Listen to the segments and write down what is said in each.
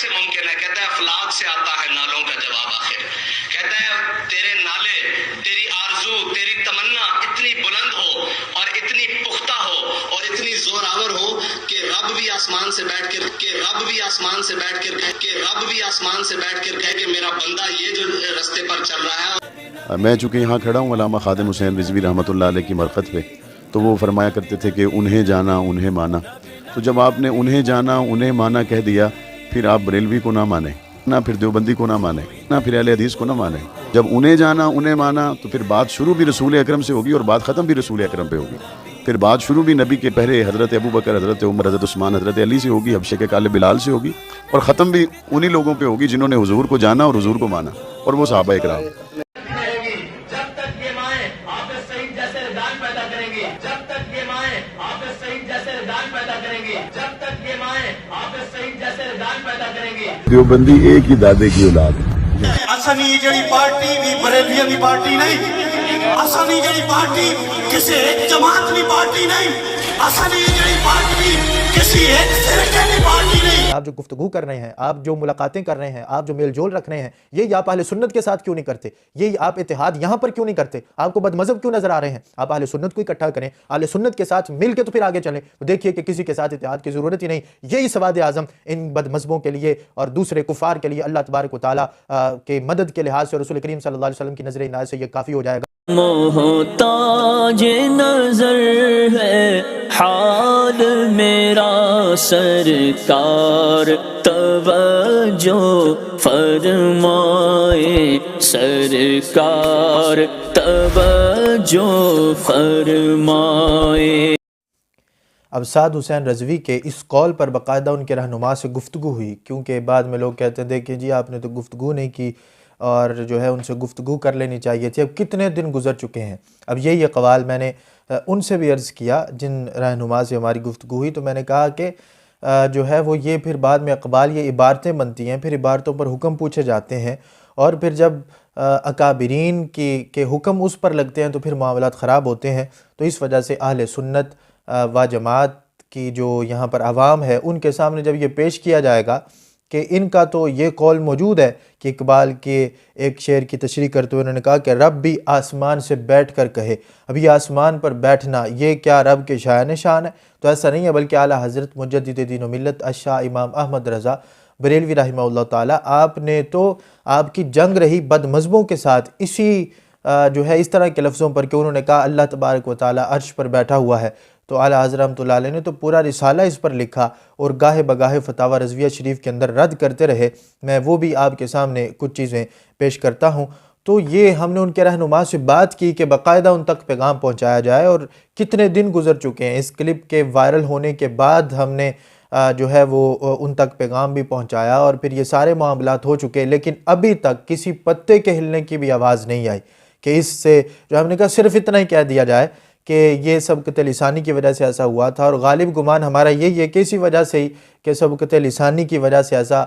کیسے ممکن ہے؟ کہتا ہے افلاک سے آتا ہے نالوں کا جواب آخر. کہتا ہے تیرے نالے، تیری آرزو، تیری تمنا اتنی بلند ہو اور اتنی پختہ ہو اور اتنی زور آور ہو کہ رب بھی آسمان سے بیٹھ کر کہے کہ میرا بندہ یہ جو رستے پر چل رہا ہے. میں چونکہ یہاں کھڑا ہوں علامہ خادم حسین رضوی رحمۃ اللہ علیہ کی مرقد پہ، تو وہ فرمایا کرتے تھے کہ انہیں جانا انہیں مانا. تو جب آپ نے انہیں جانا انہیں مانا کہہ دیا، پھر آپ بریلوی کو نہ مانیں، نہ پھر دیوبندی کو نہ مانیں، نہ پھر اہل حدیث کو نہ مانیں. جب انہیں جانا انہیں مانا تو پھر بات شروع بھی رسول اکرم سے ہوگی اور بات ختم بھی رسول اکرم پہ ہوگی. پھر بات شروع بھی نبی کے پہلے حضرت ابوبکر، حضرت عمر، حضرت عثمان، حضرت علی سے ہوگی، حبشے کے کالے بلال سے ہوگی، اور ختم بھی انہی لوگوں پہ ہوگی جنہوں نے حضور کو جانا اور حضور کو مانا، اور وہ صحابہ اکرام. دیوبندی ایک ہی دادے کی اولاد ہے. اسانی جڑی پارٹی بھی بریلویوں کی پارٹی نہیں، اسانی جڑی پارٹی کسی ایک جماعت کی پارٹی نہیں، اسانی جڑی پارٹی کسی ایک فرقے کی پارٹی نہیں. آپ جو گفتگو کر رہے ہیں، آپ جو ملاقاتیں کر رہے ہیں، آپ جو میل جول رکھ رہے ہیں، یہ آپ اہل سنت کے ساتھ کیوں نہیں کرتے؟ یہ آپ اتحاد یہاں پر کیوں نہیں کرتے؟ آپ کو بد مذہب کیوں نظر آ رہے ہیں؟ آپ اہل سنت کو اکٹھا کریں، اہل سنت کے ساتھ مل کے تو پھر آگے چلیں. دیکھیے کہ کسی کے ساتھ اتحاد کی ضرورت ہی نہیں. یہی سواد اعظم ان بد مذہبوں کے لیے اور دوسرے کفار کے لیے اللہ تبارک و تعالیٰ کے مدد کے لحاظ سے رسول کریم صلی اللہ علیہ وسلم کی نظر عنایت سے یہ کافی ہو جائے گا. محتاج نظر ہے حال میرا سرکار، توجہ فرمائے سرکار، توجہ فرمائے. اب سعد حسین رضوی کے اس قول پر باقاعدہ ان کے رہنما سے گفتگو ہوئی، کیونکہ بعد میں لوگ کہتے تھے کہ جی آپ نے تو گفتگو نہیں کی اور جو ہے ان سے گفتگو کر لینی چاہیے تھی. اب کتنے دن گزر چکے ہیں. اب یہ قوال میں نے ان سے بھی عرض کیا جن رہنما سے ہماری گفتگو ہوئی، تو میں نے کہا کہ جو ہے وہ یہ پھر بعد میں اقبال یہ عبارتیں بنتی ہیں، پھر عبارتوں پر حکم پوچھے جاتے ہیں، اور پھر جب اکابرین کے حکم اس پر لگتے ہیں تو پھر معاملات خراب ہوتے ہیں. تو اس وجہ سے اہل سنت و جماعت کی جو یہاں پر عوام ہے ان کے سامنے جب یہ پیش کیا جائے گا کہ ان کا تو یہ قول موجود ہے کہ اقبال کے ایک شعر کی تشریح کرتے ہوئے انہوں نے کہا کہ رب بھی آسمان سے بیٹھ کر کہے. اب یہ آسمان پر بیٹھنا یہ کیا رب کے شایان شان ہے؟ تو ایسا نہیں ہے، بلکہ اعلیٰ حضرت مجدد دین و ملت الشاہ امام احمد رضا بریلوی رحمہ اللہ تعالیٰ، آپ نے تو آپ کی جنگ رہی بد مذہبوں کے ساتھ اسی جو ہے اس طرح کے لفظوں پر کہ انہوں نے کہا اللہ تبارک و تعالیٰ عرش پر بیٹھا ہوا ہے. تو اعلیٰ حضرت رحمۃ اللہ علیہ نے تو پورا رسالہ اس پر لکھا اور گاہے بگاہے فتاوی رضویہ شریف کے اندر رد کرتے رہے. میں وہ بھی آپ کے سامنے کچھ چیزیں پیش کرتا ہوں. تو یہ ہم نے ان کے رہنما سے بات کی کہ باقاعدہ ان تک پیغام پہنچایا جائے، اور کتنے دن گزر چکے ہیں. اس کلپ کے وائرل ہونے کے بعد ہم نے جو ہے وہ ان تک پیغام بھی پہنچایا اور پھر یہ سارے معاملات ہو چکے، لیکن ابھی تک کسی پتے کے ہلنے کی بھی آواز نہیں آئی کہ اس سے جو ہم نے کہا صرف اتنا ہی کہہ دیا جائے کہ یہ سبقت لسانی کی وجہ سے ایسا ہوا تھا. اور غالب گمان ہمارا یہی ہے کہ اسی وجہ سے ہی کہ سبقت لسانی کی وجہ سے ایسا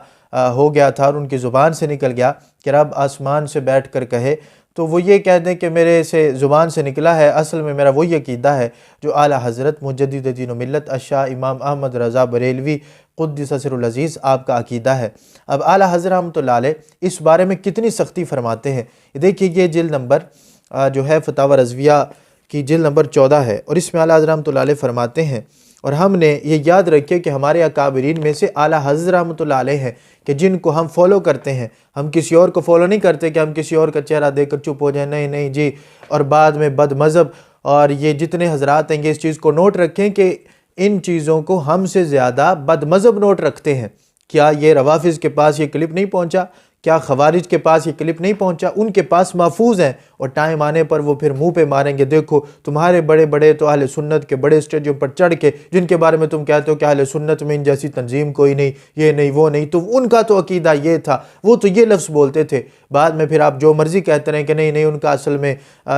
ہو گیا تھا اور ان کی زبان سے نکل گیا کہ رب آسمان سے بیٹھ کر کہے. تو وہ یہ کہہ دیں کہ میرے سے زبان سے نکلا ہے، اصل میں میرا وہی عقیدہ ہے جو اعلیٰ حضرت مجدد دین و ملت الشاہ امام احمد رضا بریلوی قدس سر العزیز آپ کا عقیدہ ہے. اب اعلیٰ حضرت رحمۃ اللہ علیہ اس بارے میں کتنی سختی فرماتے ہیں. دیکھیے یہ جلد نمبر جو ہے فتاوی رضویہ کی جلد نمبر 14 ہے، اور اس میں اعلیٰ حضرت رحمۃ اللہ علیہ فرماتے ہیں، اور ہم نے یہ یاد رکھے کہ ہمارے اکابرین میں سے اعلیٰ حضرت رحمۃ اللہ علیہ ہیں کہ جن کو ہم فالو کرتے ہیں. ہم کسی اور کو فالو نہیں کرتے کہ ہم کسی اور کا چہرہ دیکھ کر چپ ہو جائیں، نہیں نہیں جی. اور بعد میں بد مذہب اور یہ جتنے حضرات ہیں یہ اس چیز کو نوٹ رکھیں کہ ان چیزوں کو ہم سے زیادہ بد مذہب نوٹ رکھتے ہیں. کیا یہ روافظ کے پاس یہ کلپ نہیں پہنچا؟ کیا خوارج کے پاس یہ کلپ نہیں پہنچا؟ ان کے پاس محفوظ ہیں، اور ٹائم آنے پر وہ پھر منہ پہ ماریں گے دیکھو تمہارے بڑے بڑے تو اہل سنت کے بڑے اسٹیجوں پر چڑھ کے جن کے بارے میں تم کہتے ہو کہ اہل سنت میں ان جیسی تنظیم کوئی نہیں، یہ نہیں وہ نہیں، تو ان کا تو عقیدہ یہ تھا، وہ تو یہ لفظ بولتے تھے. بعد میں پھر آپ جو مرضی کہتے رہیں کہ نہیں نہیں ان کا اصل میں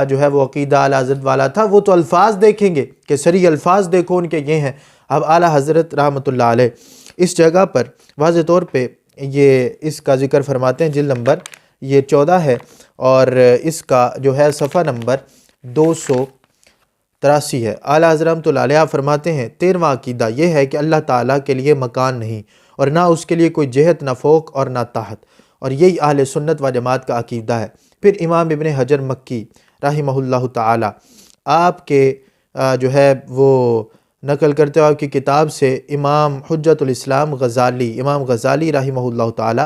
جو ہے وہ عقیدہ اعلیٰ حضرت والا تھا. وہ تو الفاظ دیکھیں گے کہ صریح الفاظ دیکھو ان کے یہ ہیں. اب اعلیٰ حضرت رحمۃ اللہ علیہ اس جگہ پر واضح طور پہ یہ اس کا ذکر فرماتے ہیں. جلد نمبر یہ 14 ہے اور اس کا جو ہے صفحہ نمبر 283 ہے. اعلیٰ حضرت رحمۃ اللہ علیہ فرماتے ہیں 13واں عقیدہ یہ ہے کہ اللہ تعالیٰ کے لیے مکان نہیں اور نہ اس کے لیے کوئی جہت، نہ فوق اور نہ تحت، اور یہی اہل سنت و جماعت کا عقیدہ ہے۔ پھر امام ابن حجر مکی رحمہ اللہ تعالی آپ کے جو ہے وہ نقل کرتے ہوئے آپ کی کتاب سے امام حجت الاسلام غزالی، امام غزالی رحمہ اللہ تعالی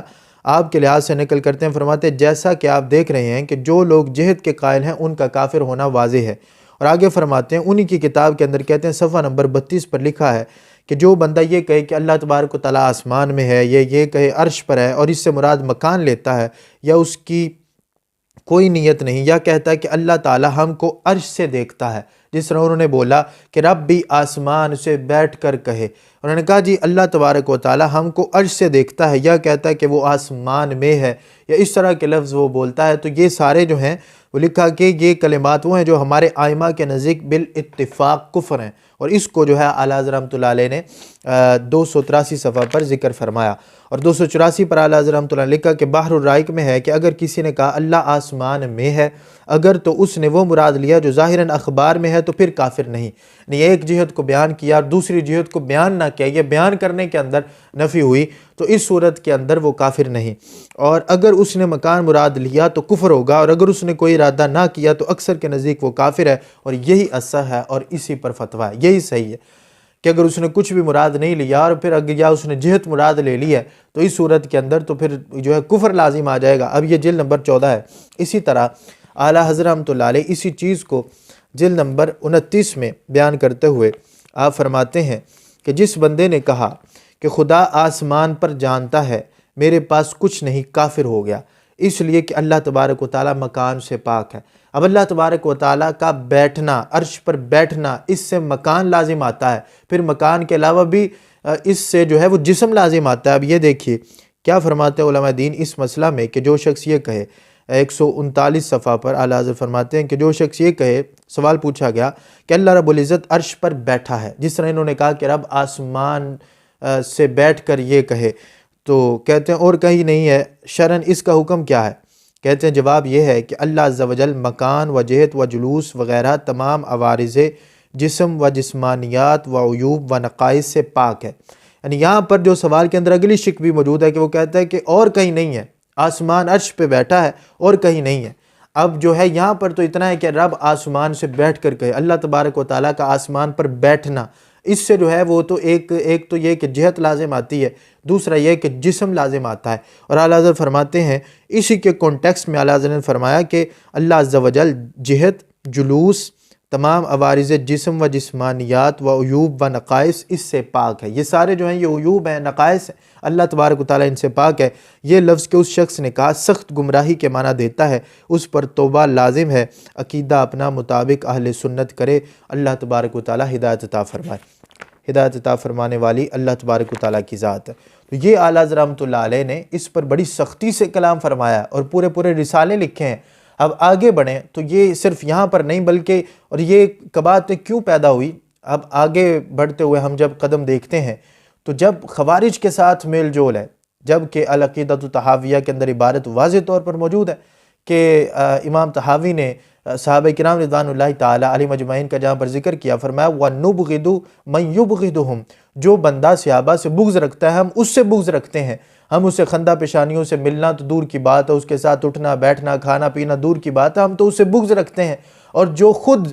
آپ کے لحاظ سے نقل کرتے ہیں، فرماتے ہیں جیسا کہ آپ دیکھ رہے ہیں کہ جو لوگ جہد کے قائل ہیں ان کا کافر ہونا واضح ہے۔ اور آگے فرماتے ہیں انہی کی کتاب کے اندر کہتے ہیں صفحہ نمبر 32 پر لکھا ہے کہ جو بندہ یہ کہے کہ اللہ تبارک و تعالیٰ آسمان میں ہے، یہ کہے عرش پر ہے اور اس سے مراد مکان لیتا ہے، یا اس کی کوئی نیت نہیں، یا کہتا ہے کہ اللہ تعالیٰ ہم کو عرش سے دیکھتا ہے، جس طرح انہوں نے بولا کہ رب بھی آسمان سے بیٹھ کر کہے، انہوں نے کہا جی اللہ تبارک و تعالیٰ ہم کو عرش سے دیکھتا ہے، یا کہتا ہے کہ وہ آسمان میں ہے، یا اس طرح کے لفظ وہ بولتا ہے، تو یہ سارے جو ہیں وہ لکھا کہ یہ کلمات وہ ہیں جو ہمارے ائمہ کے نزدیک بالاتفاق کفر ہیں، اور اس کو جو ہے اعلیٰ حضرت رحمۃ اللہ علیہ نے 283 صفحہ پر ذکر فرمایا، اور 284 پر اعلیٰ حضرت رحمۃ اللہ نے لکھا کہ بحر الرائق میں ہے کہ اگر کسی نے کہا اللہ آسمان میں ہے، اگر تو اس نے وہ مراد لیا جو ظاہراً اخبار میں ہے تو پھر کافر نہیں، یعنی ایک جہت کو بیان کیا اور دوسری جہت کو بیان نہ کیا، یہ بیان کرنے کے اندر نفی ہوئی، تو اس صورت کے اندر وہ کافر نہیں، اور اگر اس نے مکان مراد لیا تو کفر ہوگا، اور اگر اس نے کوئی ارادہ نہ کیا تو اکثر کے نزدیک وہ کافر ہے، اور یہی اصح ہے اور اسی پر فتویٰ ہے، یہی صحیح ہے کہ اگر اس نے کچھ بھی مراد نہیں لیا اور پھر اگر یا اس نے جہت مراد لے لی ہے تو اس صورت کے اندر تو پھر جو ہے کفر لازم آ جائے گا۔ اب یہ جلد نمبر 14 ہے۔ اسی طرح اعلیٰ حضرت رحمۃ اللہ علیہ اسی چیز کو جلد نمبر 29 میں بیان کرتے ہوئے آپ فرماتے ہیں کہ جس بندے نے کہا کہ خدا آسمان پر جانتا ہے میرے پاس کچھ نہیں، کافر ہو گیا، اس لیے کہ اللہ تبارک و تعالیٰ مکان سے پاک ہے۔ اب اللہ تبارک و تعالیٰ کا بیٹھنا، عرش پر بیٹھنا، اس سے مکان لازم آتا ہے، پھر مکان کے علاوہ بھی اس سے جو ہے وہ جسم لازم آتا ہے۔ اب یہ دیکھیے کیا فرماتے ہیں علماء دین اس مسئلہ میں کہ جو شخص یہ کہے، 139 صفحہ پر اعلیٰ حضرت فرماتے ہیں کہ جو شخص یہ کہے، سوال پوچھا گیا کہ اللہ رب العزت عرش پر بیٹھا ہے، جس طرح انہوں نے کہا کہ رب آسمان سے بیٹھ کر یہ کہے، تو کہتے ہیں اور کہیں نہیں ہے، شرعاً اس کا حکم کیا ہے؟ کہتے ہیں جواب یہ ہے کہ اللہ عز و جل مکان و جہت و جلوس وغیرہ تمام عوارض جسم و جسمانیات و عیوب و نقائص سے پاک ہے۔ یعنی یہاں پر جو سوال کے اندر اگلی شک بھی موجود ہے کہ وہ کہتا ہے کہ اور کہیں نہیں ہے، آسمان عرش پہ بیٹھا ہے اور کہیں نہیں ہے۔ اب جو ہے یہاں پر تو اتنا ہے کہ رب آسمان سے بیٹھ کر کہے، اللہ تبارک و تعالیٰ کا آسمان پر بیٹھنا، اس سے جو ہے وہ تو ایک تو یہ کہ جہت لازم آتی ہے، دوسرا یہ کہ جسم لازم آتا ہے۔ اور اعلیٰ حضرت فرماتے ہیں اسی کے کانٹیکسٹ میں اعلیٰ حضرت نے فرمایا کہ اللہ عز و جل جہت، جلوس، تمام عوارض جسم و جسمانیات و عیوب و نقائص اس سے پاک ہے۔ یہ سارے جو ہیں یہ عیوب ہیں، نقائص ہیں، اللہ تبارک و تعالیٰ ان سے پاک ہے۔ یہ لفظ کہ اس شخص نے کہا سخت گمراہی کے معنی دیتا ہے، اس پر توبہ لازم ہے، عقیدہ اپنا مطابق اہل سنت کرے، اللہ تبارک و تعالیٰ ہدایت عطا فرمائے۔ ہدایت عطا فرمانے والی اللہ تبارک و تعالیٰ کی ذات ہے۔ تو یہ اعلیٰ حضرت رحمۃ اللہ علیہ نے اس پر بڑی سختی سے کلام فرمایا اور پورے رسالے لکھے ہیں۔ اب آگے بڑھیں تو یہ صرف یہاں پر نہیں بلکہ اور یہ باتیں کیوں پیدا ہوئی، اب آگے بڑھتے ہوئے ہم جب قدم دیکھتے ہیں تو جب خوارج کے ساتھ میل جول ہے، جب کہ العقیدۃ الطحاویہ کے اندر عبارت واضح طور پر موجود ہے کہ امام طحاوی نے صحابہ کرام رضوان اللہ تعالیٰ علیہم اجمعین کا جہاں پر ذکر کیا، فرمایا وَنُبْغِضُ مَن يُبْغِضُهُمْ، جو بندہ صحابہ سے بغض رکھتا ہے ہم اس سے بغض رکھتے ہیں، ہم اسے خندہ پیشانیوں سے ملنا تو دور کی بات ہے، اس کے ساتھ اٹھنا بیٹھنا کھانا پینا دور کی بات ہے، ہم تو اسے بغض رکھتے ہیں۔ اور جو خود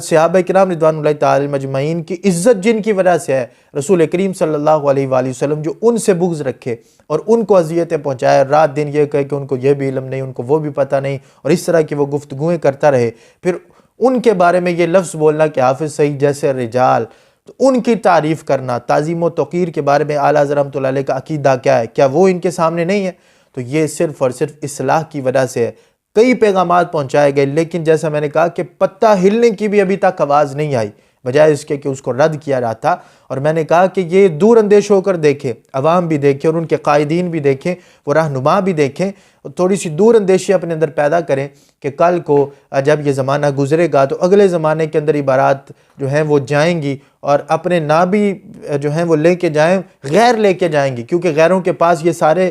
صحابہ کرام رضوان اللہ تعالیٰ مجمعین کی عزت جن کی وجہ سے ہے، رسول کریم صلی اللہ علیہ وآلہ وسلم جو ان سے بغض رکھے اور ان کو اذیتیں پہنچائے، رات دن یہ کہے کہ ان کو یہ بھی علم نہیں، ان کو وہ بھی پتہ نہیں، اور اس طرح کی وہ گفتگویں کرتا رہے، پھر ان کے بارے میں یہ لفظ بولنا کہ حافظ سعید جیسے رجال، تو ان کی تعریف کرنا، تعظیم و توقیر کے بارے میں اعلیٰ حضرت رحمۃ اللہ علیہ کا عقیدہ کیا ہے، کیا وہ ان کے سامنے نہیں ہے؟ تو یہ صرف اور صرف اصلاح کی وجہ سے ہے۔ کئی پیغامات پہنچائے گئے لیکن جیسا میں نے کہا کہ پتہ ہلنے کی بھی ابھی تک آواز نہیں آئی، بجائے اس کے کہ اس کو رد کیا جاتا۔ اور میں نے کہا کہ یہ دور اندیش ہو کر دیکھیں، عوام بھی دیکھیں اور ان کے قائدین بھی دیکھیں، وہ رہنما بھی دیکھیں، تھوڑی سی دور اندیشی اپنے اندر پیدا کریں کہ کل کو جب یہ زمانہ گزرے گا تو اگلے زمانے کے اندر عبارات جو ہیں وہ جائیں گی، اور اپنے نہ بھی جو ہیں وہ لے کے جائیں، غیر لے کے جائیں گی، کیونکہ غیروں کے پاس یہ سارے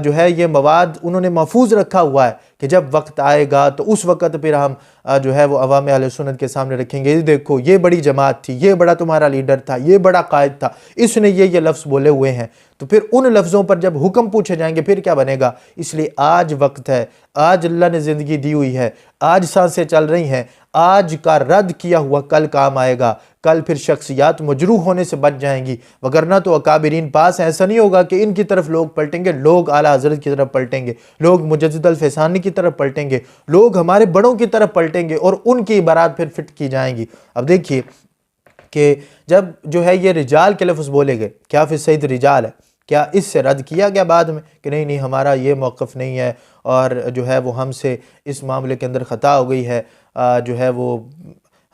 جو ہے یہ مواد انہوں نے محفوظ رکھا ہوا ہے کہ جب وقت آئے گا تو اس وقت پھر ہم جو ہے وہ عوام اہل سنت کے سامنے رکھیں گے، یہ دیکھو یہ بڑی جماعت تھی، یہ بڑا تمہارا لیڈر تھا، یہ بڑا بڑا قائد تھا، اس نے یہ لفظ بولے ہوئے ہیں، تو پھر ان لفظوں پر جب حکم پوچھے جائیں گے پھر کیا بنے گا؟ اس لیے آج وقت ہے، آج اللہ نے زندگی دی ہوئی ہے، آج سانسیں چل رہی ہیں، آج کا رد کیا ہوا کل کام آئے گا، کل پھر شخصیات مجروح ہونے سے بچ جائیں گی، وگرنہ تو اکابرین پاس ایسا نہیں ہوگا کہ ان کی طرف لوگ پلٹیں گے، لوگ اعلیٰ حضرت کی طرف پلٹیں گے، لوگ مجدد الفیسانی کی طرف پلٹیں گے، لوگ ہمارے بڑوں کی طرف پلٹیں گے اور ان کی عبارات پھر فٹ کی جائیں گی۔ اب دیکھیے کہ جب جو ہے یہ رجال کے لفظ بولے گئے، کیا فی الصحیح رجال ہے، کیا اس سے رد کیا گیا بعد میں کہ نہیں ہمارا یہ موقف نہیں ہے اور جو ہے وہ ہم سے اس معاملے کے اندر خطا ہو گئی ہے، جو ہے وہ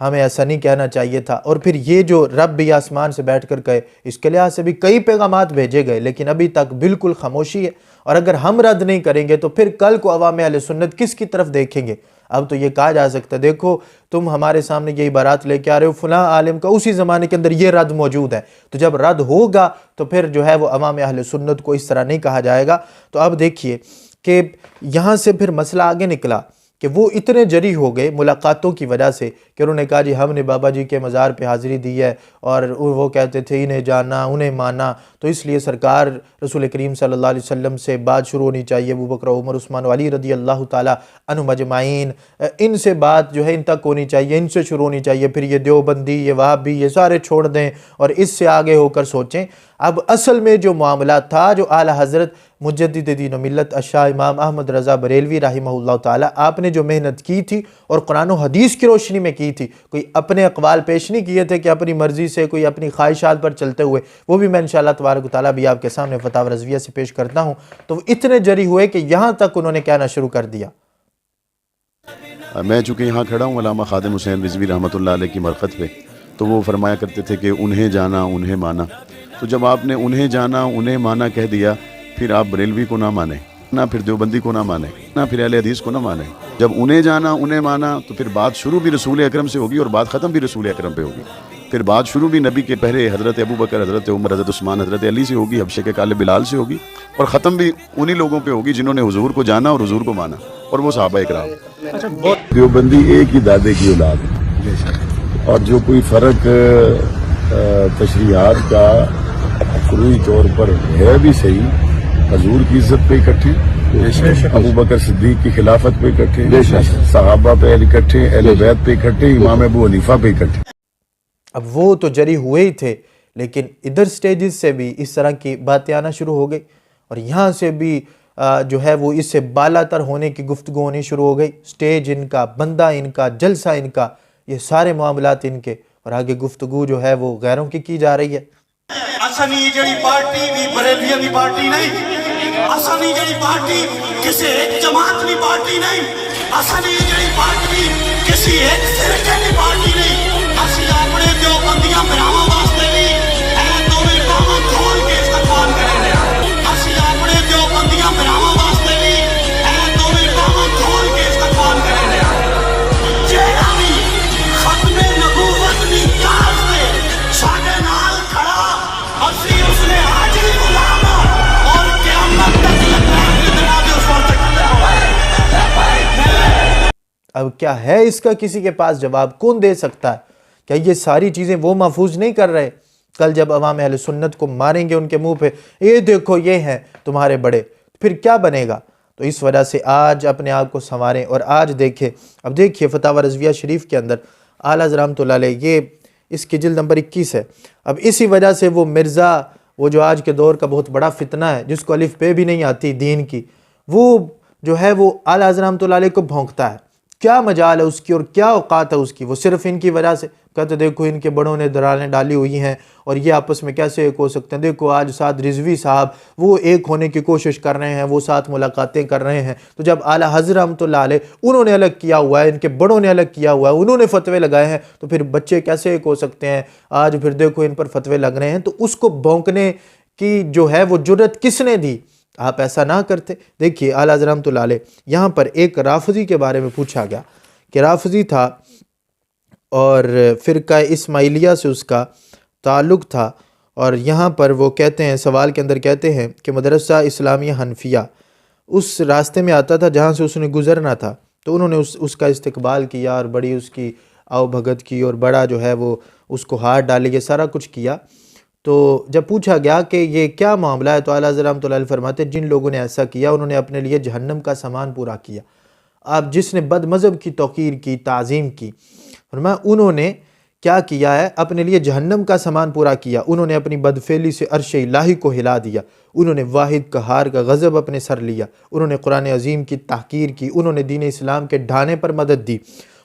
ہمیں ایسا نہیں کہنا چاہیے تھا؟ اور پھر یہ جو رب بھی آسمان سے بیٹھ کر کہے، اس کے لحاظ سے بھی کئی پیغامات بھیجے گئے لیکن ابھی تک بالکل خاموشی ہے، اور اگر ہم رد نہیں کریں گے تو پھر کل کو عوام اہل سنت کس کی طرف دیکھیں گے؟ اب تو یہ کہا جا سکتا ہے دیکھو تم ہمارے سامنے یہ عبارات لے کے آ رہے ہو، فلاں عالم کا اسی زمانے کے اندر یہ رد موجود ہے، تو جب رد ہوگا تو پھر جو ہے وہ عوام اہل سنت کو اس طرح نہیں کہا جائے گا۔ تو اب دیکھیے کہ یہاں سے پھر مسئلہ آگے نکلا کہ وہ اتنے جری ہو گئے ملاقاتوں کی وجہ سے کہ انہوں نے کہا جی ہم نے بابا جی کے مزار پہ حاضری دی ہے، اور وہ کہتے تھے انہیں جانا انہیں مانا، تو اس لیے سرکار رسول کریم صلی اللہ علیہ وسلم سے بات شروع ہونی چاہیے، ابو بکر عمر عثمان و علی رضی اللہ تعالیٰ عنہم اجمعین، ان سے بات جو ہے ان تک ہونی چاہیے، ان سے شروع ہونی چاہیے، پھر یہ دیوبندی یہ وہابی یہ سارے چھوڑ دیں اور اس سے آگے ہو کر سوچیں۔ اب اصل میں جو معاملہ تھا، جو اعلیٰ حضرت مجدد دین و ملت الشاہ امام احمد رضا بریلوی رحمہ اللہ تعالیٰ آپ نے جو محنت کی تھی اور قرآن و حدیث کی روشنی میں کی تھی، کوئی اپنے اقوال پیش نہیں کیے تھے کہ اپنی مرضی سے کوئی اپنی خواہشات پر چلتے ہوئے، وہ بھی میں انشاءاللہ تبارک و تعالیٰ بھی آپ کے سامنے فتاوی رضویہ سے پیش کرتا ہوں۔ تو وہ اتنے جری ہوئے کہ یہاں تک انہوں نے کہنا شروع کر دیا۔ میں چونکہ یہاں کھڑا ہوں علامہ خادم حسین رضوی رحمۃ اللہ علیہ کی مرقد پہ، تو وہ فرمایا کرتے تھے کہ انہیں جانا انہیں مانا، تو جب آپ نے انہیں جانا انہیں مانا کہہ دیا پھر آپ بریلوی کو نہ مانیں، نہ پھر دیوبندی کو نہ مانیں، نہ پھر اہل حدیث کو نہ مانیں۔ جب انہیں جانا انہیں مانا تو پھر بات شروع بھی رسول اکرم سے ہوگی اور بات ختم بھی رسول اکرم پہ ہوگی، پھر بات شروع بھی نبی کے پہلے حضرت ابو بکر حضرت عمر حضرت عثمان حضرت علی سے ہوگی، حبشے کے کالے بلال سے ہوگی، اور ختم بھی انہی لوگوں پہ ہوگی جنہوں نے حضور کو جانا اور حضور کو مانا، اور وہ صحابہ اکرام۔ دیوبندی ایک ہی دادے کی اولاد ہے، اور جو کوئی فرق تشریحات کا فروعی طور پر ہے بھی صحیح، حضور کی عزت پہ اکٹھے، ابو بکر صدیق کی خلافت پہ اکٹھے، صحابہ پہ اکٹھے، اہل بیت پہ اکٹھے، امام ابو حنیفہ پہ اکٹھے۔ اب وہ تو جری ہوئے ہی تھے لیکن ادھر سٹیجز سے بھی اس طرح کی باتیں آنا شروع ہو گئی، اور یہاں سے بھی جو ہے وہ اس سے بالا تر ہونے کی گفتگو ہونی شروع ہو گئی، سٹیج ان کا، بندہ ان کا، جلسہ ان کا، یہ سارے معاملات ان کے، اور آگے گفتگو جو ہے وہ غیروں کی جا رہی ہے۔ اسانی جڑی پارٹی بھی بریلویاں دی پارٹی نہیں، اسانی جڑی پارٹی کسی ایک جماعت دی پارٹی نہیں، اسانی جڑی پارٹی کسی ایک فرقے دی پارٹی نہیں، اسی اپنے دیوبندیاں بھراواں واسطے بھی اے دوویں باواں کھول کے استقبال کرے رہے ہیں، اسی اپنے دیوبندیاں بھراواں واسطے بھی اے دوویں باواں کھول کے استقبال کرے رہے ہیں۔ جیڑا بھی ختم نبوت دی کاز تے ساڈے نال کھڑا، اسی اس نے حاضری بلانا اور قیامت تک لگنا دروازے اس وقت تک۔ اب کیا ہے اس کا کسی کے پاس جواب؟ کون دے سکتا ہے؟ کیا یہ ساری چیزیں وہ محفوظ نہیں کر رہے؟ کل جب عوام اہل سنت کو ماریں گے ان کے منہ پہ یہ دیکھو یہ ہیں تمہارے بڑے، پھر کیا بنے گا؟ تو اس وجہ سے آج اپنے آپ کو سنواریں، اور آج دیکھیں، اب دیکھیے فتاوی رضویہ شریف کے اندر اعلیٰ حضرت رحمۃ اللہ علیہ، یہ اس کی جلد نمبر 21 ہے۔ اب اسی وجہ سے وہ مرزا، وہ جو آج کے دور کا بہت بڑا فتنہ ہے جس کو الف بے بھی نہیں آتی دین کی، وہ جو ہے وہ اعلیٰ حضرت رحمۃ اللہ علیہ کو بھونکتا ہے۔ کیا مجال ہے اس کی اور کیا اوقات ہے اس کی؟ وہ صرف ان کی وجہ سے کہتے دیکھو ان کے بڑوں نے درالیں ڈالی ہوئی ہیں اور یہ آپس میں کیسے ایک ہو سکتے ہیں، دیکھو آج ساتھ رضوی صاحب وہ ایک ہونے کی کوشش کر رہے ہیں، وہ ساتھ ملاقاتیں کر رہے ہیں، تو جب اعلیٰ حضرت رحمۃ اللہ علیہ انہوں نے الگ کیا ہوا ہے، ان کے بڑوں نے الگ کیا ہوا ہے، انہوں نے فتوے لگائے ہیں، تو پھر بچے کیسے ایک ہو سکتے ہیں؟ آج پھر دیکھو ان پر فتوے لگ رہے ہیں، تو اس کو بھونکنے کی جو ہے وہ جرت کس نے دی؟ آپ ایسا نہ کرتے۔ دیکھیے اعلیٰ حضرت رحمۃ اللہ علیہ یہاں پر ایک رافضی کے بارے میں پوچھا گیا کہ رافضی تھا اور فرقہ اسماعیلیہ سے اس کا تعلق تھا، اور یہاں پر وہ کہتے ہیں، سوال کے اندر کہتے ہیں کہ مدرسہ اسلامیہ حنفیہ اس راستے میں آتا تھا جہاں سے اس نے گزرنا تھا، تو انہوں نے اس کا استقبال کیا اور بڑی اس کی آؤ بھگت کی اور بڑا جو ہے وہ اس کو ہاتھ ڈالے، یہ سارا کچھ کیا، تو جب پوچھا گیا کہ یہ کیا معاملہ ہے تو اعلیٰ حضرت رحمۃ اللہ علیہ فرماتے ہیں جن لوگوں نے ایسا کیا انہوں نے اپنے لیے جہنم کا سامان پورا کیا. اب جس نے بد مذہب کی توقیر کی، تعظیم کی، فرمایا انہوں نے کیا کیا ہے، اپنے لیے جہنم کا سامان پورا کیا. انہوں نے اپنی بدفعلی سے عرش الہی کو ہلا دیا، انہوں نے واحد قہار کا غضب اپنے سر لیا، انہوں نے قرآن عظیم کی تحقیر کی، انہوں نے دین اسلام کے ڈھانے پر مدد دی.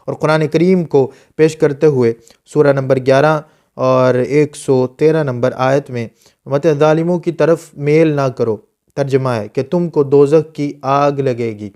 اور قرآن کریم کو پیش کرتے ہوئے سورہ نمبر 11 اور 113 نمبر آیت میں مطلب ظالموں کی طرف میل نہ کرو، ترجمہ ہے کہ تم کو دوزخ کی آگ لگے گی.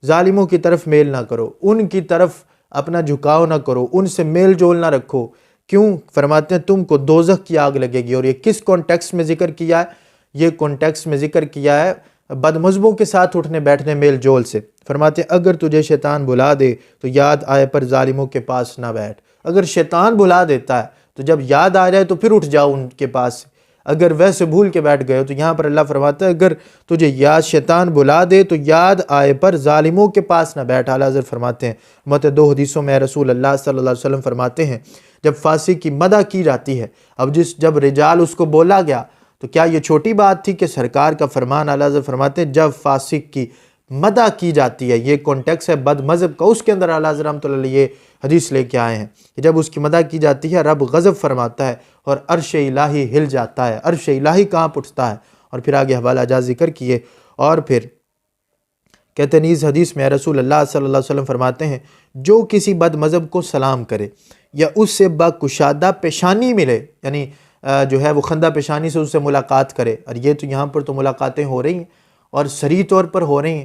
ظالموں کی طرف میل نہ کرو، ان کی طرف اپنا جھکاؤ نہ کرو، ان سے میل جول نہ رکھو. کیوں؟ فرماتے ہیں تم کو دوزخ کی آگ لگے گی. اور یہ کس کانٹیکسٹ میں ذکر کیا ہے؟ یہ کانٹیکسٹ میں ذکر کیا ہے بد مذہبوں کے ساتھ اٹھنے بیٹھنے میل جول سے. فرماتے ہیں اگر تجھے شیطان بلا دے تو یاد آئے پر ظالموں کے پاس نہ بیٹھ. اگر شیطان بلا دیتا ہے تو جب یاد آ جائے تو پھر اٹھ جاؤ ان کے پاس سے. اگر ویسے بھول کے بیٹھ گئے ہو تو یہاں پر اللہ فرماتا ہے اگر تجھے یاد شیطان بلا دے تو یاد آئے پر ظالموں کے پاس نہ بیٹھ. اعلیٰ حضرت فرماتے ہیں مطلب 2 حدیثوں میں رسول اللہ صلی اللہ علیہ وسلم فرماتے ہیں جب فاسق کی مدح کی جاتی ہے، اب جب رجال اس کو بولا گیا تو کیا یہ چھوٹی بات تھی کہ سرکار کا فرمان؟ اعلیٰ حضرت فرماتے ہیں جب فاسق کی مدح کی جاتی ہے، یہ کانٹیکس ہے بد مذہب کا، اس کے اندر اعلیٰ حضرت رحمۃ اللہ علیہ یہ حدیث لے کے آئے ہیں کہ جب اس کی مدح کی جاتی ہے رب غضب فرماتا ہے اور عرش الہی ہل جاتا ہے، عرش الہی کانپ اٹھتا ہے. اور پھر آگے حوالہ جات ذکر کیے اور پھر کہتے ہیں نیز حدیث میں رسول اللہ صلی اللہ علیہ وسلم فرماتے ہیں جو کسی بد مذہب کو سلام کرے یا اس سے باکشادہ پیشانی ملے، یعنی جو ہے وہ خندہ پیشانی سے اس سے ملاقات کرے. اور یہ تو یہاں پر تو ملاقاتیں ہو رہی ہیں اور صریح طور پر ہو رہی ہیں،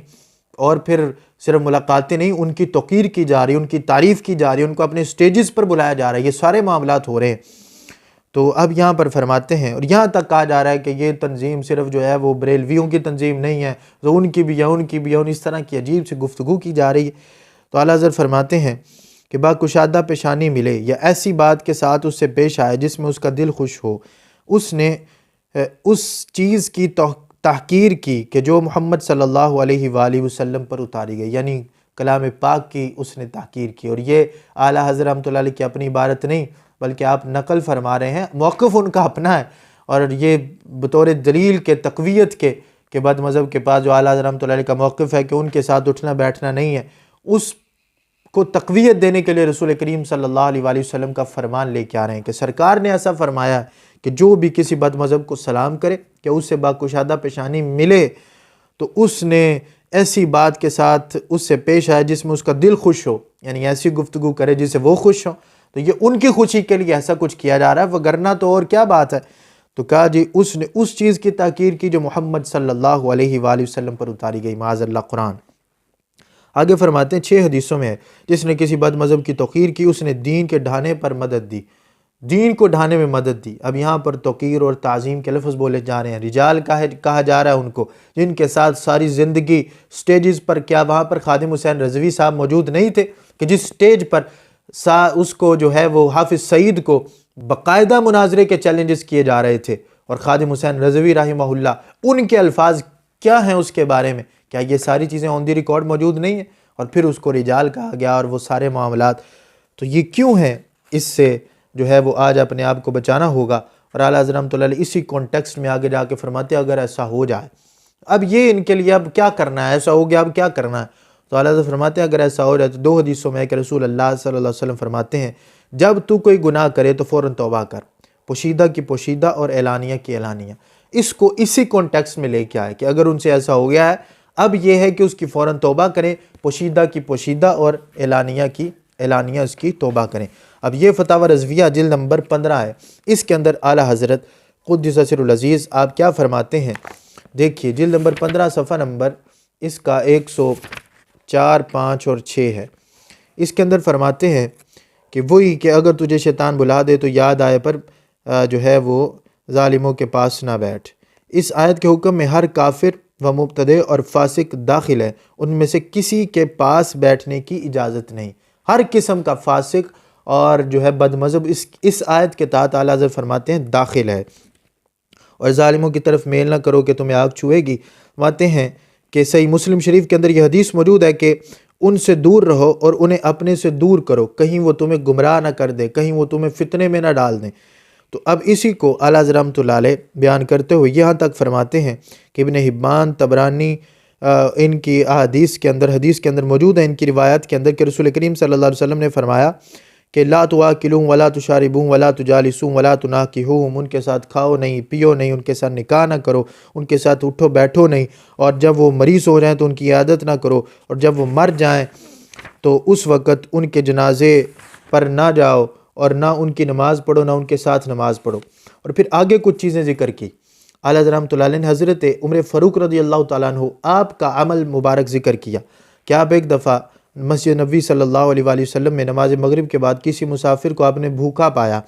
اور پھر صرف ملاقاتیں نہیں، ان کی توقیر کی جا رہی ہے، ان کی تعریف کی جا رہی ہے، ان کو اپنے سٹیجز پر بلایا جا رہا ہے، یہ سارے معاملات ہو رہے ہیں. تو اب یہاں پر فرماتے ہیں اور یہاں تک کہا جا رہا ہے کہ یہ تنظیم صرف جو ہے وہ بریلویوں کی تنظیم نہیں ہے، تو ان کی بھی ہے، ان کی بھی ہے، اس طرح کی عجیب سی گفتگو کی جا رہی ہے. تو اعلیٰ حضرت فرماتے ہیں کہ باکشادہ پیشانی ملے یا ایسی بات کے ساتھ اس سے پیش آئے جس میں اس کا دل خوش ہو، اس نے اس چیز کی تحقیر کی کہ جو محمد صلی اللہ علیہ وآلہ وسلم پر اتاری گئی، یعنی کلام پاک کی اس نے تحقیر کی. اور یہ اعلیٰ حضرت رحمۃ اللہ علیہ کی اپنی عبارت نہیں بلکہ آپ نقل فرما رہے ہیں، موقف ان کا اپنا ہے. اور یہ بطور دلیل کے تقویت کے کہ بد مذہب کے پاس جو اعلیٰ حضرت رحمۃ اللہ علیہ کا موقف ہے کہ ان کے ساتھ اٹھنا بیٹھنا نہیں ہے، اس کو تقویت دینے کے لیے رسول کریم صلی اللہ علیہ وآلہ وسلم کا فرمان لے کے آ رہے ہیں کہ سرکار نے ایسا فرمایا ہے کہ جو بھی کسی بد مذہب کو سلام کرے کہ اس سے باکشادہ پیشانی ملے تو اس نے ایسی بات کے ساتھ اس سے پیش آئے جس میں اس کا دل خوش ہو، یعنی ایسی گفتگو کرے جس سے وہ خوش ہو. تو یہ ان کی خوشی کے لیے ایسا کچھ کیا جا رہا ہے، وگرنہ تو اور کیا بات ہے. تو کہا جی اس نے اس چیز کی تحقیر کی جو محمد صلی اللہ علیہ وآلہ وسلم پر اتاری گئی، معاذ اللہ. قرآن آگے فرماتے ہیں 6 حدیثوں میں ہے جس نے کسی بد مذہب کی توقیر کی اس نے دین کے ڈھانے پر مدد دی، دین کو ڈھانے میں مدد دی. اب یہاں پر توقیر اور تعظیم کے لفظ بولے جا رہے ہیں، رجال کہا جا رہا ہے ان کو جن کے ساتھ ساری زندگی سٹیجز پر، کیا وہاں پر خادم حسین رضوی صاحب موجود نہیں تھے کہ جس سٹیج پر اس کو جو ہے وہ حافظ سعید کو باقاعدہ مناظرے کے چیلنجز کیے جا رہے تھے، اور خادم حسین رضوی رحمہ اللہ ان کے الفاظ کیا ہیں اس کے بارے میں، کیا یہ ساری چیزیں آن دی ریکارڈ موجود نہیں ہیں؟ اور پھر اس کو رجال کہا گیا اور وہ سارے معاملات. تو یہ کیوں ہیں؟ اس سے جو ہے وہ آج اپنے آپ کو بچانا ہوگا. اور اعلیٰ حضرت رحمۃ اللہ علیہ اسی کانٹیکسٹ میں آگے جا کے فرماتے ہیں اگر ایسا ہو جائے اب یہ ان کے لیے اب کیا کرنا ہے، ایسا ہو گیا اب کیا کرنا ہے. تو اعلیٰ حضرت فرماتے ہیں اگر ایسا ہو جائے تو 2 حدیثوں میں کہ رسول اللہ صلی اللہ علیہ وسلم فرماتے ہیں جب تو کوئی گناہ کرے تو فوراً توبہ کر، پوشیدہ کی پوشیدہ اور اعلانیہ کی اعلانیہ. اس کو اسی کانٹیکسٹ میں لے کے آئے کہ اگر ان سے ایسا ہو گیا ہے اب یہ ہے کہ اس کی فوراً توبہ کریں، پوشیدہ کی پوشیدہ اور اعلانیہ کی اعلانیہ اس کی توبہ کریں. اب یہ فتاوی رضویہ جلد نمبر 15 ہے، اس کے اندر اعلیٰ حضرت قدس سر العزیز آپ کیا فرماتے ہیں، دیکھیے جلد نمبر 15 صفحہ نمبر اس کا 104، 5 اور 6 ہے. اس کے اندر فرماتے ہیں کہ وہی کہ اگر تجھے شیطان بلا دے تو یاد آئے پر جو ہے وہ ظالموں کے پاس نہ بیٹھ. اس آیت کے حکم میں ہر کافر و مبتدع اور فاسق داخل ہے، ان میں سے کسی کے پاس بیٹھنے کی اجازت نہیں. ہر قسم کا فاسق اور جو ہے بد مذہب اس آیت کے تحت اعلیٰ حضرت فرماتے ہیں داخل ہے. اور ظالموں کی طرف میل نہ کرو کہ تمہیں آگ چھوئے گی. فرماتے ہیں کہ صحیح مسلم شریف کے اندر یہ حدیث موجود ہے کہ ان سے دور رہو اور انہیں اپنے سے دور کرو، کہیں وہ تمہیں گمراہ نہ کر دے، کہیں وہ تمہیں فتنے میں نہ ڈال دیں. تو اب اسی کو اعلیٰ حضرت رحمۃ اللہ علیہ بیان کرتے ہوئے یہاں تک فرماتے ہیں کہ ابن حبان، طبرانی، ان کی حدیث کے اندر موجود ہے، ان کی روایات کے اندر، کہ رسول کریم صلی اللہ علیہ وسلم نے فرمایا کہ لا تواکلون ولا تشاربون ولا تجالسون ولا تناکحوہم، ان کے ساتھ کھاؤ نہیں، پیو نہیں، ان کے ساتھ نکاح نہ کرو، ان کے ساتھ اٹھو بیٹھو نہیں، اور جب وہ مریض ہو جائیں تو ان کی عیادت نہ کرو، اور جب وہ مر جائیں تو اس وقت ان کے جنازے پر نہ جاؤ، اور نہ ان کی نماز پڑھو، نہ ان کے ساتھ نماز پڑھو۔ اور پھر آگے کچھ چیزیں ذکر کی اعلیٰ حضرت رحمۃ اللہ علیہ نے حضرت عمر فاروق رضی اللہ تعالیٰ عنہ آپ کا عمل مبارک ذکر کیا کہ آپ ایک دفعہ مسجد نبوی صلی اللہ علیہ وآلہ وسلم میں نماز مغرب کے بعد کسی مسافر کو آپ نے بھوکا پایا،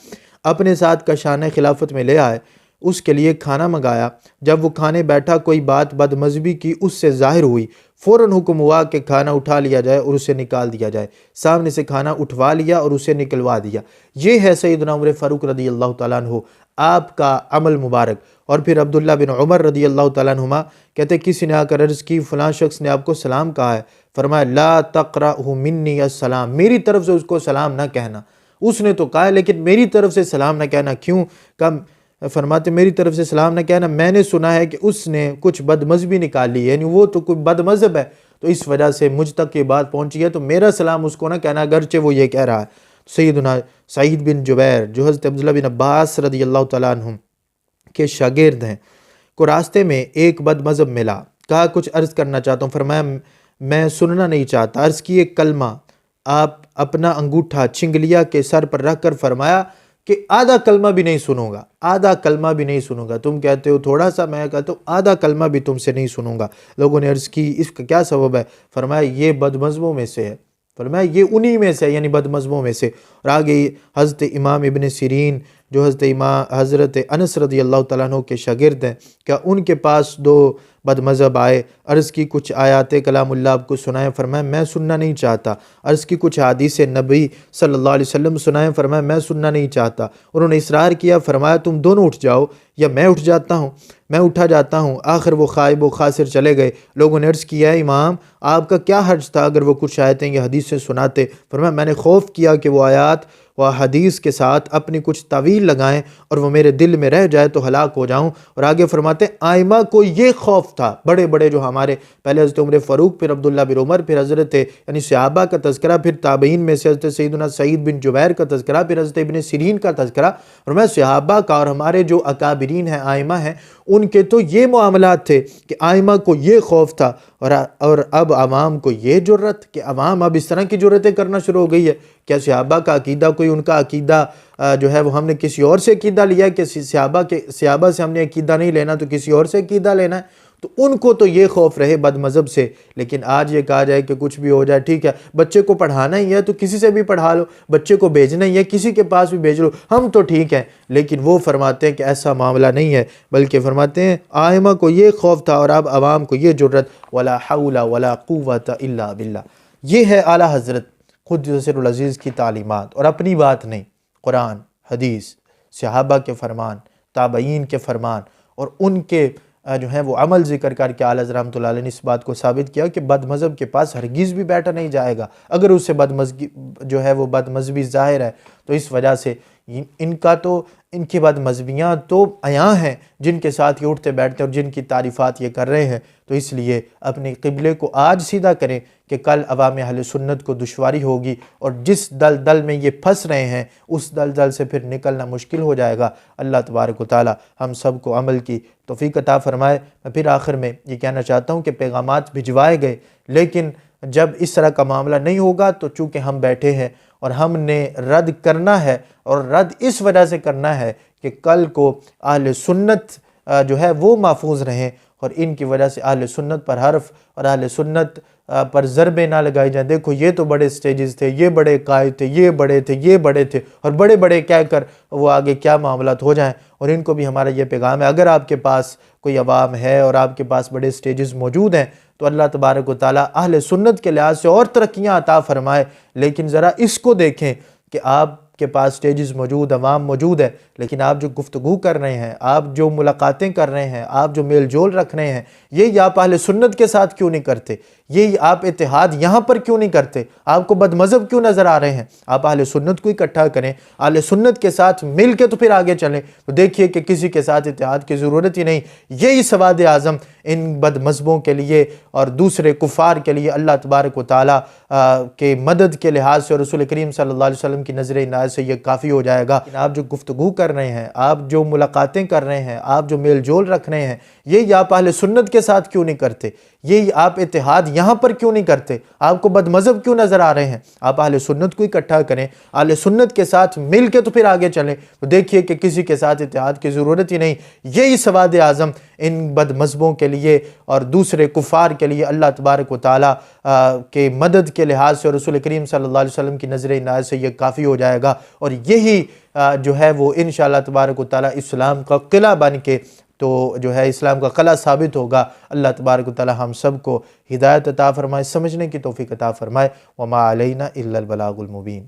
اپنے ساتھ کاشانہ خلافت میں لے آئے، اس کے لیے کھانا منگایا۔ جب وہ کھانے بیٹھا کوئی بات بدمزبی کی اس سے ظاہر ہوئی، فوراً حکم ہوا کہ کھانا اٹھا لیا جائے اور اسے نکال دیا جائے۔ سامنے سے کھانا اٹھوا لیا اور اسے نکلوا دیا۔ یہ ہے سیدنا عمر فاروق رضی اللہ تعالیٰ عنہ آپ کا عمل مبارک۔ اور پھر عبداللہ بن عمر رضی اللہ تعالیٰ عنہما کہتے کسی نے آ کر عرض کی فلاں شخص نے آپ کو سلام کہا ہے، فرمایا لا تقرأہ منی السلام، میری طرف سے اس کو سلام نہ کہنا۔ اس نے تو کہا لیکن میری طرف سے سلام نہ کہنا، کیوں؟ کہا فرماتے میری طرف سے سلام نہ کہنا، میں نے سنا ہے کہ اس نے کچھ بدمذہبی نکال لی، یعنی وہ تو کوئی بد مذہب ہے، تو اس وجہ سے مجھ تک یہ بات پہنچی ہے، تو میرا سلام اس کو نہ کہنا اگرچہ وہ یہ کہہ رہا ہے۔ سیدنا سعید بن جبیر جو حضرت عبداللہ بن عباس رضی اللہ تعالیٰ عنہ کے شاگرد ہیں، کو راستے میں ایک بد مذہب ملا، کہا کچھ عرض کرنا چاہتا ہوں، فرمایا میں سننا نہیں چاہتا۔ عرض کی ایک کلمہ، آپ اپنا انگوٹھا چنگلیا کے سر پر رکھ کر فرمایا کہ آدھا کلمہ بھی نہیں سنوں گا، آدھا کلمہ بھی نہیں سنوں گا، تم کہتے ہو تھوڑا سا، میں کہتا ہوں آدھا کلمہ بھی تم سے نہیں سنوں گا۔ لوگوں نے عرض کی اس کا کیا سبب ہے؟ فرمایا یہ بد مذہبوں میں سے ہے، فرمایا یہ انہی میں سے، یعنی بد مذہبوں میں سے۔ اور آگے حضرت امام ابن سیرین جو حضرت انس رضی اللہ تعالیٰ عنہ کے شاگرد ہیں، کیا ان کے پاس دو بد مذہب آئے، عرض کی کچھ آیات کلام اللہ آپ کو سنائیں، فرمایا میں سننا نہیں چاہتا۔ عرض کی کچھ حدیث نبی صلی اللہ علیہ وسلم سنائیں، فرمایا میں سننا نہیں چاہتا۔ انہوں نے اصرار کیا، فرمایا تم دونوں اٹھ جاؤ یا میں اٹھ جاتا ہوں، میں اٹھا جاتا ہوں۔ آخر وہ خائب و خاسر چلے گئے۔ لوگوں نے عرض کیا امام آپ کا کیا حرج تھا اگر وہ کچھ آیتیں یا حدیثیں سناتے؟ فرمایا میں نے خوف کیا کہ وہ آیات و حدیث کے ساتھ اپنی کچھ تعویل لگائیں اور وہ میرے دل میں رہ جائے تو ہلاک ہو جاؤں۔ اور آگے فرماتے آئمہ کو یہ خوف تھا، بڑے بڑے جو ہمارے پہلے حضرت عمر فاروق، پھر عبداللہ بن عمر، پھر حضرت یعنی صحابہ کا تذکرہ، پھر تابعین میں سے حضرت سیدنا سعید بن جبیر کا تذکرہ، پھر حضرت ابن سیرین کا تذکرہ، اور میں صحابہ کا اور ہمارے جو اکابرین ہیں آئمہ ہیں ان کے تو یہ معاملات تھے کہ آئمہ کو یہ خوف تھا، اور اب عوام کو یہ جرت کہ عوام اب اس طرح کی جرتیں کرنا شروع ہو گئی ہے۔ کیا صحابہ کا عقیدہ کوئی ان کا عقیدہ جو ہے وہ ہم نے کسی اور سے عقیدہ لیا کہ صحابہ سے ہم نے عقیدہ نہیں لینا تو کسی اور سے عقیدہ لینا ہے؟ تو ان کو تو یہ خوف رہے بد مذہب سے، لیکن آج یہ کہا جائے کہ کچھ بھی ہو جائے ٹھیک ہے، بچے کو پڑھانا ہی ہے تو کسی سے بھی پڑھا لو، بچے کو بھیجنا ہی ہے کسی کے پاس بھی بھیج لو، ہم تو ٹھیک ہیں۔ لیکن وہ فرماتے ہیں کہ ایسا معاملہ نہیں ہے، بلکہ فرماتے ہیں آئمہ کو یہ خوف تھا اور اب عوام کو یہ جرت، ولا حول ولا قوت الا باللہ۔ یہ ہے اعلیٰ حضرت قدس سر العزیز کی تعلیمات، اور اپنی بات نہیں، قرآن، حدیث، صحابہ کے فرمان، تابعین کے فرمان، اور ان کے جو ہے وہ عمل ذکر کر کے اعلیٰ حضرت رحمۃ اللہ علیہ نے اس بات کو ثابت کیا کہ بد مذہب کے پاس ہرگز بھی بیٹھا نہیں جائے گا اگر اس سے جو ہے وہ بد مذہبی ظاہر ہے۔ تو اس وجہ سے ان کی بد مذہبیاں تو عیاں ہیں جن کے ساتھ یہ اٹھتے بیٹھتے اور جن کی تعریفات یہ کر رہے ہیں۔ تو اس لیے اپنے قبلے کو آج سیدھا کریں کہ کل عوام اہل سنت کو دشواری ہوگی، اور جس دلدل میں یہ پھنس رہے ہیں اس دلدل سے پھر نکلنا مشکل ہو جائے گا۔ اللہ تبارک و تعالی ہم سب کو عمل کی توفیق عطا فرمائے۔ میں پھر آخر میں یہ کہنا چاہتا ہوں کہ پیغامات بھجوائے گئے، لیکن جب اس طرح کا معاملہ نہیں ہوگا تو چونکہ ہم بیٹھے ہیں اور ہم نے رد کرنا ہے، اور رد اس وجہ سے کرنا ہے کہ کل کو اہل سنت جو ہے وہ محفوظ رہیں، اور ان کی وجہ سے اہل سنت پر حرف اور اہل سنت پر ضربیں نہ لگائی جائیں۔ دیکھو یہ تو بڑے سٹیجز تھے، یہ بڑے قائد تھے، یہ بڑے تھے، یہ بڑے تھے، اور بڑے بڑے کہہ کر وہ آگے کیا معاملات ہو جائیں۔ اور ان کو بھی ہمارا یہ پیغام ہے، اگر آپ کے پاس کوئی عوام ہے اور آپ کے پاس بڑے سٹیجز موجود ہیں تو اللہ تبارک و تعالیٰ اہل سنت کے لحاظ سے اور ترقیاں عطا فرمائے، لیکن ذرا اس کو دیکھیں کہ آپ کے پاس سٹیجز موجود، عوام موجود ہے، لیکن آپ جو گفتگو کر رہے ہیں، آپ جو ملاقاتیں کر رہے ہیں، آپ جو میل جول رکھ رہے ہیں، یہ آپ اہل سنت کے ساتھ کیوں نہیں کرتے؟ یہ آپ اتحاد یہاں پر کیوں نہیں کرتے؟ آپ کو بد مذہب کیوں نظر آ رہے ہیں؟ آپ اہل سنت کو اکٹھا کریں، اہل سنت کے ساتھ مل کے تو پھر آگے چلیں۔ تو دیکھیے کہ کسی کے ساتھ اتحاد کی ضرورت ہی نہیں۔ یہی سواد اعظم ان بد مذہبوں کے لیے اور دوسرے کفار کے لیے اللہ تبارک و تعالیٰ کے مدد کے لحاظ سے اور رسول کریم صلی اللہ علیہ وسلم کی نظر عنایت سے یہ کافی ہو جائے گا۔ آپ جو گفتگو کر رہے ہیں، آپ جو ملاقاتیں کر رہے ہیں، آپ جو میل جول رکھ رہے ہیں، یہ آپ اہل سنت کے ساتھ کیوں نہیں کرتے؟ یہ آپ اتحاد یہاں پر کیوں نہیں کرتے؟ آپ کو بد مذہب کیوں نظر آ رہے ہیں؟ آپ اہل سنت کو اکٹھا کریں، اہل سنت کے ساتھ مل کے تو پھر آگے چلیں۔ تو دیکھیے کہ کسی کے ساتھ اتحاد کی ضرورت ہی نہیں۔ یہی سواد اعظم ان بد مذہبوں کے لیے اور دوسرے کفار کے لیے اللہ تبارک و تعالیٰ کے مدد کے لحاظ سے اور رسول کریم صلی اللہ علیہ وسلم کی نظر عنایت سے یہ کافی ہو جائے گا، اور یہی جو ہے وہ انشاءاللہ تبارک و تعالیٰ اسلام کا قلعہ بن کے تو جو ہے اسلام کا قلعہ ثابت ہوگا۔ اللہ تبارک و تعالیٰ ہم سب کو ہدایت عطا فرمائے، سمجھنے کی توفیق عطا فرمائے۔ وما علینا الا البلاغ المبین۔